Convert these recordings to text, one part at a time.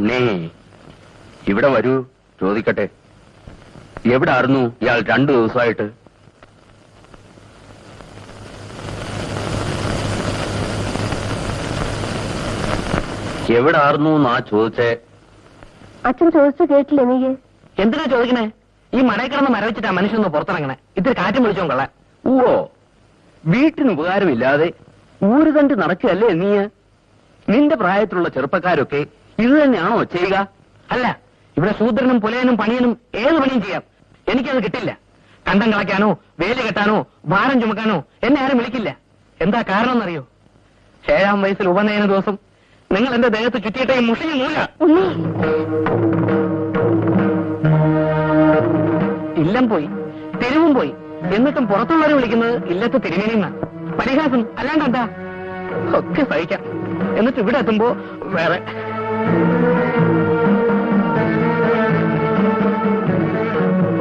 ഉണ്ണേ, ഇവിടെ വരൂ, ചോദിക്കട്ടെ. എവിടെ ആയിരുന്നു ഇയാൾ 2 ദിവസമായിട്ട്? എവിടെ ആയിരുന്നു എന്നാ ചോദിച്ചേ? അച്ഛൻ ചോദിച്ചു കേട്ടില്ലേ നീ? എന്തിനാ ചോദിക്കണേ? ഈ മടയിൽ കിടന്ന് മരവിച്ചിട്ടാ മനുഷ്യനൊന്ന് പുറത്തിറങ്ങണേ. ഇത്തിരി കാറ്റും വിളിച്ചോ കൊള്ളാം. ഓ, വീട്ടിന് ഉപകാരമില്ലാതെ ഊര് കണ്ട് നടക്കുകയല്ലേ നീ? നിന്റെ പ്രായത്തിലുള്ള ചെറുപ്പക്കാരൊക്കെ ഇത് തന്നെയാണോ ചെയ്യുക? അല്ല, ഇവിടെ ശൂദ്രനും പുലയനും പണിയനും ഏത് പണിയും ചെയ്യാം. എനിക്കത് കിട്ടില്ല. കണ്ടം കളയ്ക്കാനോ വേലി കെട്ടാനോ ഭാരം ചുമക്കാനോ എന്നെ ആരും വിളിക്കില്ല. എന്താ കാരണം എന്നറിയോ? 7-ാം വയസ്സിൽ ഉപനയന ദിവസം നിങ്ങൾ എന്റെ ദേഹത്ത് ചുറ്റിയിട്ടേ മുഷിഞ്ഞു മൂല. ഇല്ലം പോയി, തെരുവും പോയി, എന്നിട്ടും പുറത്തുള്ളവരെ വിളിക്കുന്നത് ഇല്ലത്ത് തിരുമേനിന്ന. പരിഹാസം അല്ലാണ്ടെന്താ? ഒക്കെ സഹിക്കാം. എന്നിട്ട് ഇവിടെ എത്തുമ്പോ വേറെ.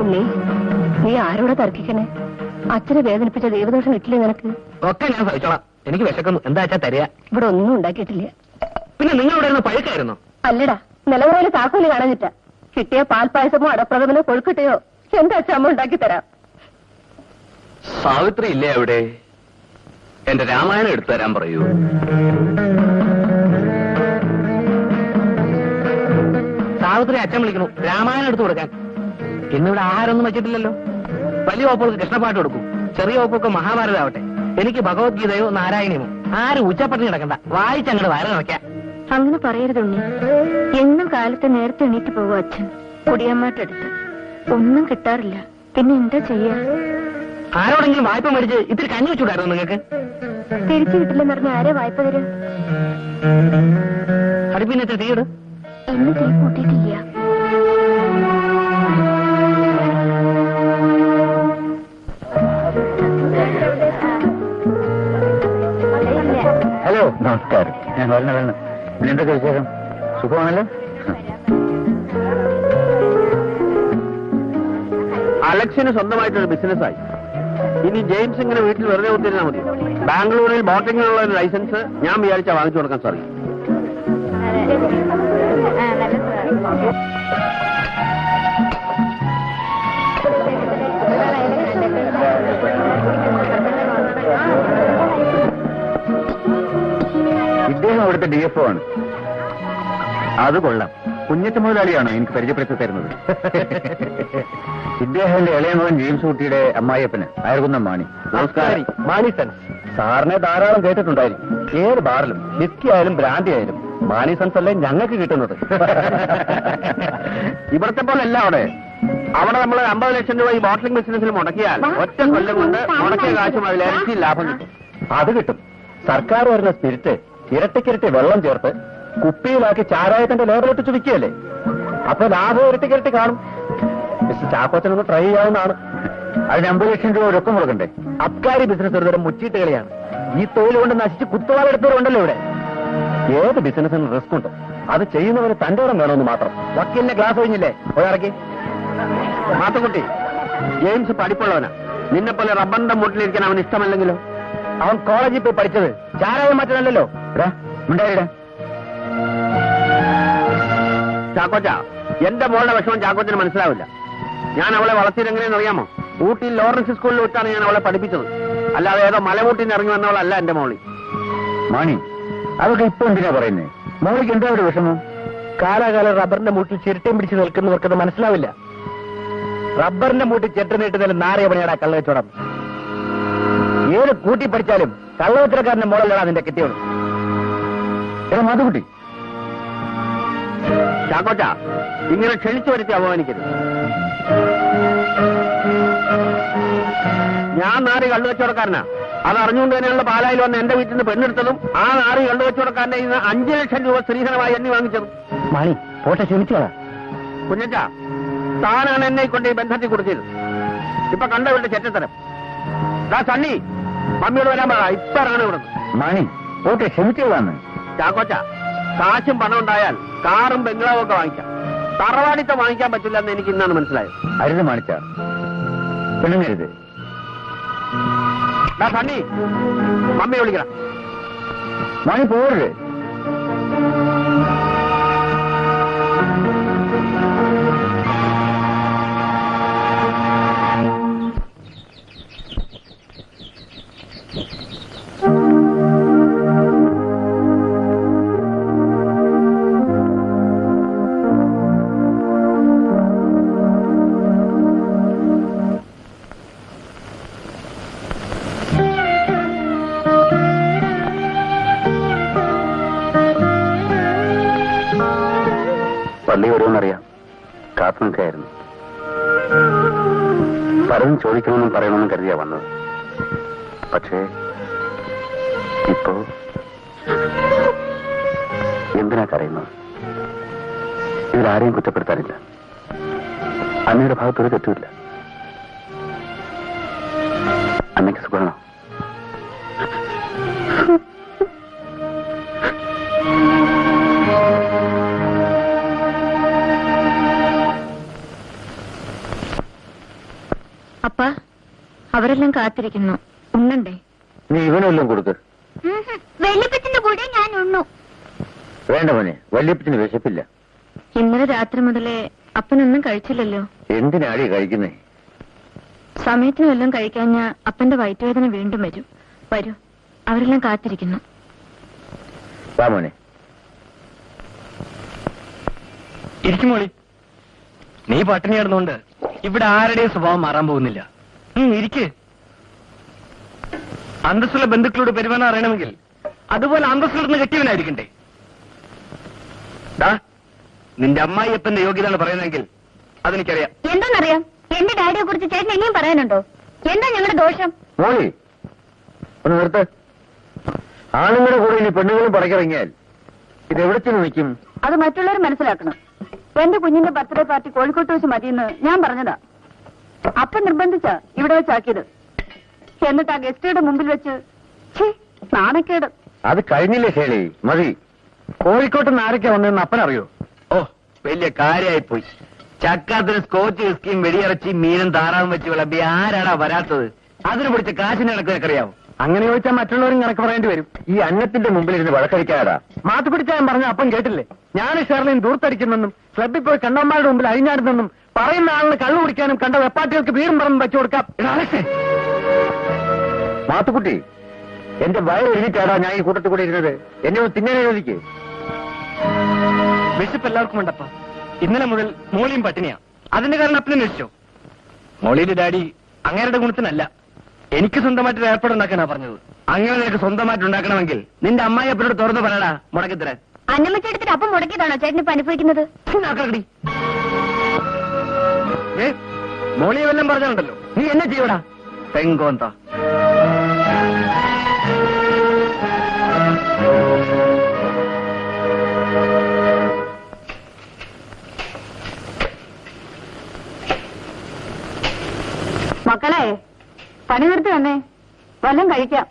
ഉണ്ണി, നീ ആരോടെ തർക്കിക്കണേ? അച്ഛനെ വേദനിപ്പിച്ച ദൈവദോഷം കിട്ടില്ലേ നിനക്ക്? ഒക്കെ ഞാൻ സഹിച്ചോളാം. എനിക്ക് വിശക്കുന്നു. എന്താ വെച്ചാ തരിക. ഇവിടെ ഒന്നും ഉണ്ടാക്കിയിട്ടില്ല. പിന്നെ നിങ്ങൾ ഇവിടെ ഇരുന്ന് പഴുക്കായിരുന്നോ? അല്ലടാ, നിലവറയിൽ താക്കോല് കാണാനിട്ട. കിട്ടിയ പാൽപ്പായസമോ അടപ്രഥമനോ കൊഴുക്കിട്ടയോ എന്താ അച്ഛമ്മ ഉണ്ടാക്കി തരാം. സാവിത്രി ഇല്ലേ അവിടെ? എന്റെ രാമായണം എടുത്തു തരാൻ പറയൂ. സാവിത്രി അച്ഛൻ വിളിക്കണു രാമായണം എടുത്തു കൊടുക്കാൻ. ഇന്നിവിടെ ആഹാരമൊന്നും വെച്ചിട്ടില്ലല്ലോ. വലിയ വകുപ്പുകൾക്ക് കൃഷ്ണപാട്ട് കൊടുക്കും, ചെറിയ വകുപ്പുകൾക്ക് മഹാഭാരതം ആവട്ടെ. എനിക്ക് ഭഗവത്ഗീതയോ നാരായണിയമോ ആരും ഉച്ചപ്പട്ടിണി കിടക്കണ്ട. വായിച്ചങ്ങോട്ട് വയറ് നിറയ്ക്കാം. അങ്ങനെ പറയരുതുണ്ണി. എന്നും കാലത്ത് നേരത്തെ എണീറ്റ് പോകും അച്ഛൻ കുടിയന്മാറ്റെടുത്ത്. ഒന്നും കിട്ടാറില്ല. പിന്നെ എന്താ ചെയ്യാ? ആരോടെങ്കിലും വായ്പ മേടിച്ച് ഇത്തിരി കഞ്ഞി വെച്ചുകൂടായിരുന്നു നിങ്ങൾക്ക്? തിരിച്ചു കിട്ടില്ലെന്ന് പറഞ്ഞ ആരെ വായ്പ തരും? അടുപ്പിനത്തെ തീയിട്. ഇന്ന് തീ കൂട്ടിയിട്ടില്ല. ഹലോ, നമസ്കാരം. ഞാൻ വരണം. എന്തൊക്കെ വിശേഷം? സുഖമാണല്ലോ. അലക്സിന് സ്വന്തമായിട്ടൊരു ബിസിനസ്സായി. ഇനി ജെയിംസ് ഇങ്ങനെ വീട്ടിൽ വെറുതെ ഒത്തിരുന്നാൽ മതി. ബാംഗ്ലൂരിൽ ബോട്ടിങ്ങിനുള്ള ഒരു ലൈസൻസ് ഞാൻ വിചാരിച്ചാ വാങ്ങിച്ചു കൊടുക്കാൻ സാധിക്കും. ഇദ്ദേഹം അവിടുത്തെ DFO ആണ്. അത് കൊള്ളാം. കുഞ്ഞച്ച മുതലാളിയാണോ എനിക്ക് പരിചയപ്പെടുത്തി തരുന്നത്? ഇദ്ദേഹത്തിന്റെ ഇളയ മകൻ ജെയിംസ് കുട്ടിയുടെ അമ്മായിയപ്പന് അയർകുന്നം മാണി. നമസ്കാരം. മാണിസൺ സാറിനെ ധാരാളം കേട്ടിട്ടുണ്ടായിരിക്കും. ഏത് ബാറിലും വിസ്കി ആയാലും ബ്രാൻഡി ആയാലും മാണിസൺസ് അല്ലേ ഞങ്ങൾക്ക് കിട്ടുന്നത്. ഇവിടത്തെ പോലെ അല്ല അവിടെ. അവിടെ നമ്മൾ 50 ലക്ഷം രൂപ ഈ ബോട്ടിലിംഗ് ബിസിനസ്സിൽ മുടക്കിയാൽ ഒറ്റ കൊല്ലം കൊണ്ട് മുടക്കിയ കാശും അതിൽ ഇരട്ടി ലാഭം കിട്ടും. അത് കിട്ടും. സർക്കാർ വരുന്ന സ്പിരിറ്റ് ഇരട്ടിക്കിരട്ടി വെള്ളം ചേർത്ത് കുപ്പിയിലാക്കി ചാരായത്തിന്റെ ലേബലിട്ട് വിൽക്കുകയല്ലേ. അപ്പൊ ലാഭം ഇരട്ടിക്കിരട്ടി കാണും. മിസ്റ്റർ ചാക്കോച്ചനൊന്ന് ട്രൈ ചെയ്യാവുന്നതാണ്. അതിന് 50 ലക്ഷം രൂപ രൊക്കം കൊടുക്കണ്ടേ? അബ്കാരി ബിസിനസ് ഒരു തരം മുച്ചീട്ട് കളിയാണ്. ഈ തൊഴിൽ കൊണ്ട് നശിച്ച് കുത്തുവാളെടുത്തവരുണ്ടല്ലോ ഇവിടെ. ഏത് ബിസിനസ്സിനും റിസ്ക് ഉണ്ട്. അത് ചെയ്യുന്നവന് തന്റെ ഇടം വേണമെന്ന് മാത്രം. വക്കീലിന്റെ ക്ലാസ് കഴിഞ്ഞില്ലേ? പോയിറക്കി. മാത്തുക്കുട്ടി, ജെയിംസ് പഠിപ്പുള്ളവനാ. നിന്നെ പോലെ റബ്ബറിന്റെ മൂട്ടിലിരിക്കാൻ അവന് ഇഷ്ടമല്ലെങ്കിലോ? അവൻ കോളേജിൽ പോയി പഠിച്ചത് ചാരായം മാറ്റാനല്ലോ. ഉണ്ടായിട ചാക്കോച്ച, എന്റെ മോളുടെ വിഷമം ചാക്കോച്ചന് മനസ്സിലാവില്ല. ഞാൻ അവളെ വളർത്തിയതെങ്ങനെയെന്ന് അറിയാമോ? ഊട്ടിയിൽ ലോറൻസ് സ്കൂളിൽ വിട്ടാണ് ഞാൻ അവളെ പഠിപ്പിച്ചത്. അല്ലാതെ ഏതോ മലമൂട്ടിന്ന് ഇറങ്ങി വന്നവളല്ല എന്റെ മോളി. മാണി, അതൊക്കെ ഇപ്പൊ എന്തിനാ പറയുന്നേ? മോളിക്ക് എന്താ ഒരു വിഷമം? കാലാകാലം റബ്ബറിന്റെ മൂട്ടിൽ ചിരട്ടയും പിടിച്ച് നിൽക്കുന്നവർക്കത് മനസ്സിലാവില്ല. റബ്ബറിന്റെ മൂട്ടിൽ ചിരട്ട നീട്ടുന്നതിൽ നാറിയ പണിയാടാ കള്ളവച്ചോടം. ഏത് കൂട്ടി പഠിച്ചാലും കള്ളവച്ചക്കാരന്റെ മോളല്ലടാ നിന്റെ കിട്ടിയോളൂ. മാതുകുട്ടി, ചാക്കോച്ച, ഇങ്ങനെ ക്ഷണിച്ചു വരുത്തി അപമാനിക്കരുത്. ഞാൻ നാറി കള്ളുവച്ചവടക്കാരനാ. അത് അറിഞ്ഞുകൊണ്ട് തന്നെയുള്ള പാലായിൽ വന്ന് എന്റെ വീട്ടിൽ നിന്ന് പെണ്ണെടുത്തതും ആ നാറി കള്ളുവച്ചവടക്കാരന്റെ ഇന്ന് 5 ലക്ഷം രൂപ സ്ത്രീധനമായി എണ്ണി വാങ്ങിച്ചതും. മാണി പോട്ടെ, ക്ഷമിച്ചോളാ. കുഞ്ഞച്ച, താനാണ് എന്നെ കൊണ്ട് ഈ ബന്ധത്തിൽ കൊടുത്തത്. ഇപ്പൊ കണ്ടവരുടെ ചെറ്റത്തരം. സണ്ണി, മമ്മിയോട് വരാൻ പറ. ഇപ്പറാണ് ഇവിടുന്ന്. മാണി പോട്ടെ, ക്ഷമിച്ചോളാന്ന്. ചാക്കോച്ച, കാശും പണം ഉണ്ടായാൽ കാറും ബംഗ്ലാവും ഒക്കെ വാങ്ങിക്കാം. തറവാടിത്തെ വാങ്ങിക്കാൻ പറ്റില്ല എന്ന് എനിക്ക് ഇന്നാണ് മനസ്സിലായത്. അരുത് മാണിച്ച, പെണ്ണുങ്ങരുത്. സണ്ണി, മമ്മിയെ വിളിക്കണം. മാണി പോരുത്. പ്രശ്നമൊക്കെ ആയിരുന്നു. പലതും ചോദിക്കണമെന്നും പറയണമെന്നും കരുതിയാ വന്നത്. പക്ഷേ ഇപ്പോ എന്തിനാ കരയുന്നത്? ഇതിലാരെയും കുറ്റപ്പെടുത്താനില്ല. അമ്മയുടെ ഭാഗത്തൊരു തെറ്റുമില്ല. അമ്മയ്ക്ക് സുഖമാണോ? അപ്പ അവരെല്ലാം കാത്തിരിക്കുന്നു. ഉണ്ണണ്ടേ? നീ ഇവനെല്ലാം കൊടുക്ക്. വല്യപ്പത്തിന്റെ കൂടെ ഞാൻ ഉണ്ണു. വേണ്ട മോനെ, വല്യപ്പത്തിന് വിശപ്പില്ല. ഇന്നലെ രാത്രി മുതലേ അപ്പനൊന്നും കഴിച്ചില്ലല്ലോ. എന്തിനാടി കഴിക്കുന്നേ? സമയത്തിന് വല്ലതും കഴിക്കാഞ്ഞ അപ്പന്റെ വയറ്റുവേദന വീണ്ടും വരും. വരൂ, അവരെല്ലാം കാത്തിരിക്കുന്നു. വാ മോനെ. ഇരിക്കുമോളി. നീ പട്ടിണി കിടന്നുകൊണ്ട് ഇവിടെ ആരുടെയും സ്വഭാവം മാറാൻ പോകുന്നില്ല. ഇരിക്ക്. അന്തസ്സുള്ള ബന്ധുക്കളോട് പെരുമാറാൻ അറിയണമെങ്കിൽ അതുപോലെ അന്തസ്സുള്ള കെട്ടിയവനായിരിക്കണ്ടേ? നിന്റെ അമ്മായിയപ്പന്റെ യോഗ്യതയാണ് പറയുന്നതെങ്കിൽ അതെനിക്കറിയാം. എന്താണെന്നറിയാം? എന്റെ ഡാഡിയെ കുറിച്ച് ചേട്ടൻ ഇനിയും പറയാനുണ്ടോ? എന്താ ഞങ്ങളുടെ ദോഷം? മോളി ഒന്ന് നിർത്ത്. ആണുങ്ങളുടെ കൂടെ ഇനി പെണ്ണുങ്ങളും പടക്കിറങ്ങിയാൽ ഇതെവിടെ ചെന്ന് നിൽക്കും? അത് മറ്റുള്ളവർ മനസ്സിലാക്കണം. എന്റെ കുഞ്ഞിന്റെ ബർത്ത്ഡേ പാർട്ടി കോഴിക്കോട്ട് വെച്ച് മതിയെന്ന് ഞാൻ പറഞ്ഞതാ. അപ്പൻ നിർബന്ധിച്ച ഇവിടെ വെച്ചാക്കിയത്. എന്നിട്ട് ആ ഗസ്റ്റുകളുടെ മുമ്പിൽ വെച്ച് നാണക്കേട്. അത് കഴിഞ്ഞില്ലേ ശൈലി, മതി. കോഴിക്കോട്ട് നിന്ന് ആരൊക്കെ വന്നതെന്ന് അപ്പനറിയോ? ഓ, വലിയ കാര്യമായിപ്പോയി. ചക്കാത്തിന് സ്കോച്ച് വിസ്കിയും വെടിയിറച്ചി മീനും താറാവും വെച്ച് വിളമ്പി ആരാടാ വരാത്തത്? അതിന് പിടിച്ച കാശിന് കണക്ക് അറിയാവോ? അങ്ങനെ ചോദിച്ചാൽ മറ്റുള്ളവരും കണക്ക് പറയേണ്ടി വരും. ഈ അന്നത്തിന്റെ മുമ്പിൽ ഇരുന്ന് വഴക്കടിക്കാടാ. മാത്ത് പിടിച്ചാൻ പറഞ്ഞ അപ്പം കേട്ടില്ലേ? ഞാൻ ഷെർലിൻ ദൂർത്തടിക്കുന്നെന്നും ക്ലബിൽ പോയി കണ്ടന്മാരുടെ മുമ്പിൽ അഴിഞ്ഞാടുന്നെന്നും പറയുന്ന ആളിന് കള്ളു കുടിക്കാനും കണ്ട വെപ്പാട്ടികൾക്ക് വീറും പറമ്പ് വെച്ചു കൊടുക്കാം. മാത്തുക്കുട്ടി, എന്റെ വയറ് എഴുതിട്ടാടാ ഞാൻ ഈ കൂട്ടത്തിൽ കൂടെ ഇരുന്നത്. എന്നെ ഒന്ന് തിന്നാൻ ചോദിക്കേ. വിശപ്പ് എല്ലാവർക്കും ഉണ്ടപ്പം. ഇന്നലെ മുതൽ മോളിയും പട്ടിണിയാ. അതിന്റെ കാരണം അപ്പനെ അന്വേഷിച്ചോ? മോളിയുടെ ഡാഡി അങ്ങേരുടെ ഗുണത്തിനല്ല, എനിക്ക് സ്വന്തമായിട്ട് ഏർപ്പാടുണ്ടാക്കാനാ പറഞ്ഞത്. അങ്ങനെ നിനക്ക് സ്വന്തമായിട്ട് ഉണ്ടാക്കണമെങ്കിൽ നിന്റെ അമ്മായി അപ്പനോട് തുറന്നു പറയടാ മുടക്കിത്തരാൻ. അന്നമ്മച്ചെടുത്തിട്ട് അപ്പം മുടക്കിയതാണോ ചേട്ടൻ ഇപ്പൊ അനുഭവിക്കുന്നത്? മോളിയെ വല്ലതും പറഞ്ഞാലുണ്ടല്ലോ, നീ എന്നെ ചെയ്യൂടാ പെങ്കോന്ത. മക്കളെ, പണി നിർത്തി വന്നേ, വല്ലതും കഴിക്കാം.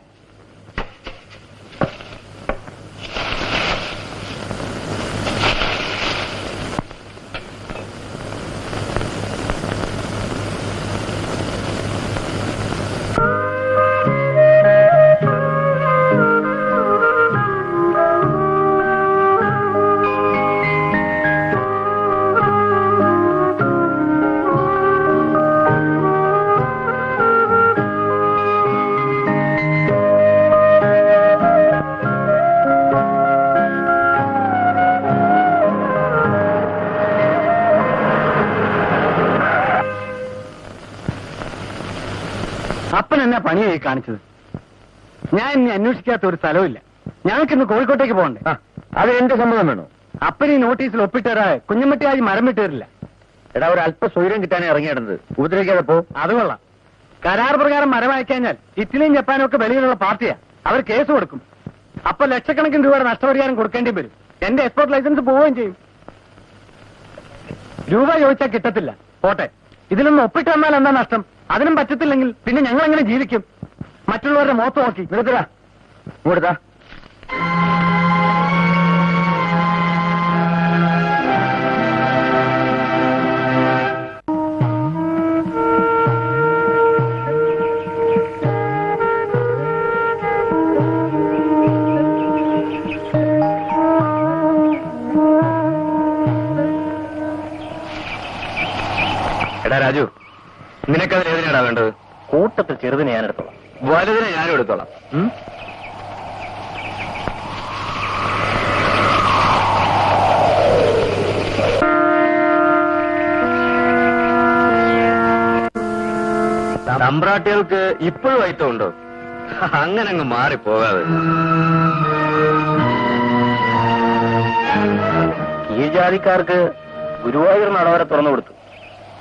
അപ്പൻ എന്നാ പണിയായി കാണിച്ചത്? ഞാൻ ഇനി അന്വേഷിക്കാത്ത ഒരു സ്ഥലമില്ല. ഞങ്ങൾക്കിന്ന് കോഴിക്കോട്ടേക്ക് പോകണ്ടേ? അത് എന്റെ സമ്മതം വേണോ? അപ്പൻ ഈ നോട്ടീസിൽ ഒപ്പിട്ടേരാ കുഞ്ഞമ്മട്ടിയായി മരം വിട്ടേരില്ല. എടാ, ഒരു അല്പ സ്വൈര്യം കിട്ടാനേ ഇറങ്ങിയിടുന്നത്. ഉപദ്രവിക്കാതെ പോ. അത് കൊള്ളാം. കരാർ പ്രകാരം മരം അയക്കഴിഞ്ഞാൽ ഇറ്റലിയും ജപ്പാനും ഒക്കെ വെളിയിലുള്ള പാർട്ടിയാ. അവർ കേസ് കൊടുക്കും. അപ്പൊ ലക്ഷക്കണക്കിന് രൂപയുടെ നഷ്ടപരിഹാരം കൊടുക്കേണ്ടി വരും. എന്റെ എക്സ്പോർട്ട് ലൈസൻസ് പോവുകയും ചെയ്യും. രൂപ ചോദിച്ചാൽ കിട്ടത്തില്ല. പോട്ടെ, ഇതിലൊന്നും ഒപ്പിട്ട് വന്നാൽ എന്താ നഷ്ടം? അതിനും പറ്റത്തില്ലെങ്കിൽ പിന്നെ ഞങ്ങൾ എങ്ങനെ ജീവിക്കും? മറ്റുള്ളവരുടെ മുഖത്ത് നോക്കി നിർത്തടാ, ഇങ്ങോട്ടാ. എടാ രാജു, നിനക്കതിൽ ഏതിനാടാ വേണ്ടത്? കൂട്ടത്തിൽ ചെറുതിനെ ഞാൻ എടുത്തോളാം, വലുതിനെ ഞാനും എടുത്തോളാം. തമ്പ്രാട്ടികൾക്ക് ഇപ്പോഴും വൈത്തമുണ്ടോ? അങ്ങനെ അങ്ങ് മാറിപ്പോകാതെ. ഈ ജാതിക്കാർക്ക് ഗുരുവായൂർ നടവരെ തുറന്നു കൊടുത്തു.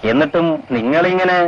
എന്നിട്ടും നിങ്ങളിങ്ങനെ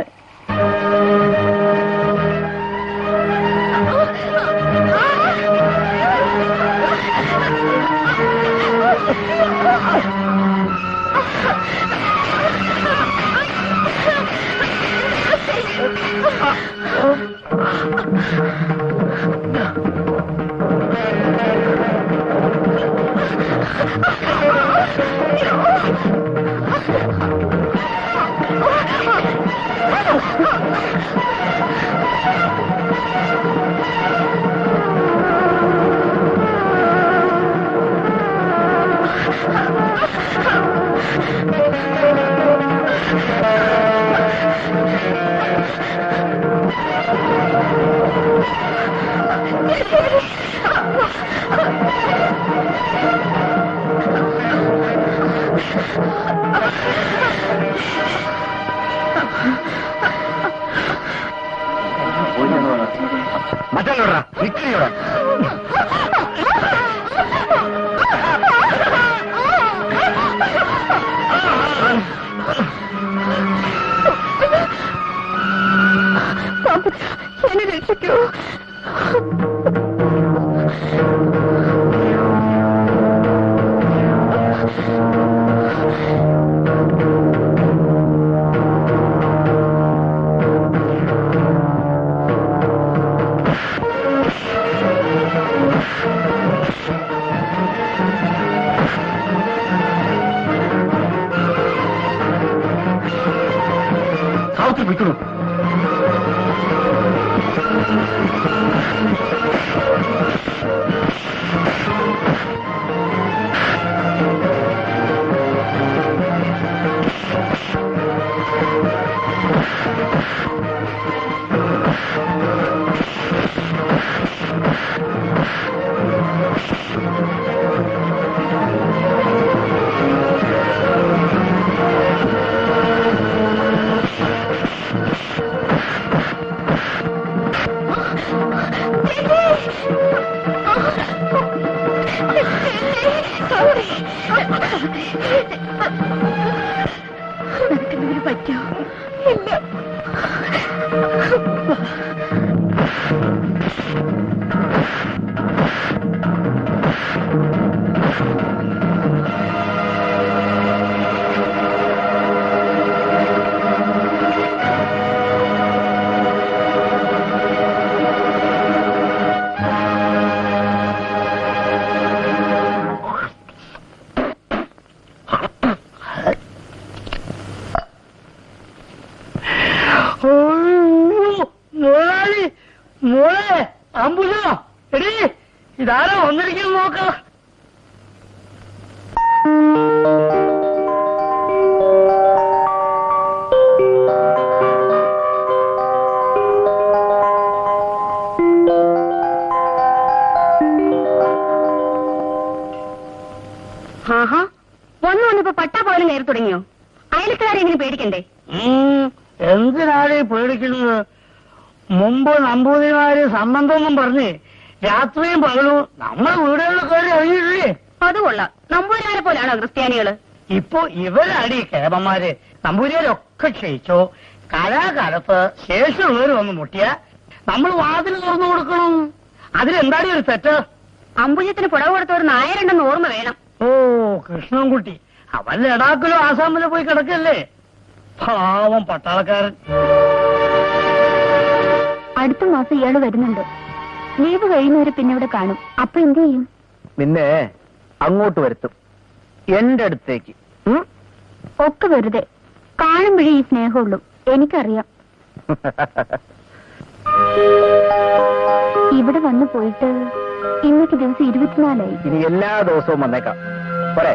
മറ്റല്ലോടാ നിക്കറിയോടാ എന്നെ രക്ഷിക്കൂ. സാവിത്രി വിളിക്കണു. നിനക്കെന്തെങ്കിലും പറ്റോ? ഇല്ല. മോളെ അമ്പുജ എടീ ഇതാരാ വന്നിരിക്കുന്നു നോക്ക. വന്നിപ്പോ പട്ടാ പോലും കയറി തുടങ്ങിയോ? അയൽക്കാരെങ്കിലും പേടിക്കണ്ടേ? എന്തിനാണ് പേടിക്കുന്നത്? മുമ്പ് നമ്പൂതിരിമാര് സംബന്ധമൊന്നും പറഞ്ഞ് രാത്രിയും പകലും നമ്മളെ വീടുകളിൽ കയറി അറിയില്ലേ? അത് കൊള്ളാം. നമ്പൂതിരിമാരെ പോലാണോ ക്രിസ്ത്യാനികള്? ഇപ്പൊ ഇവരാടി കേരളന്മാര്. നമ്പൂതിരിമാരൊക്കെ ക്ഷയിച്ചോ. കാലാകാലത്ത് ശേഷമുള്ളവര് വന്ന് മുട്ടിയ നമ്മൾ വാതിൽ തുറന്നു കൊടുക്കണം. അതിലെന്താടി ഒരു തെറ്റ്? അമ്പുജത്തിന് പുടവ് കൊടുത്തവർ നായരുണ്ടെന്ന് ഓർമ്മ വേണം. ഓ കൃഷ്ണൻകുട്ടി അവൻ ലഡാക്കിലോ ആസാമിലോ പോയി കിടക്കല്ലേ. പാവം പട്ടാളക്കാരൻ. അടുത്ത മാസം ഇയാള് വരുന്നുണ്ട്. ലീവ് കഴിയുന്നവരെ പിന്നെ ഇവിടെ കാണും. അപ്പൊ എന്ത് ചെയ്യും? നിന്നെ അങ്ങോട്ട് വരുത്തും, എന്റെ അടുത്തേക്ക്. ഒക്കെ വെറുതെ. കാണുമ്പോഴേ ഈ സ്നേഹമുള്ളൂ. എനിക്കറിയാം. ഇവിടെ വന്നു പോയിട്ട് ഇന്നത്തെ ദിവസം 24 ഇനി എല്ലാ ദിവസവും വന്നേക്കാം. പോരെ?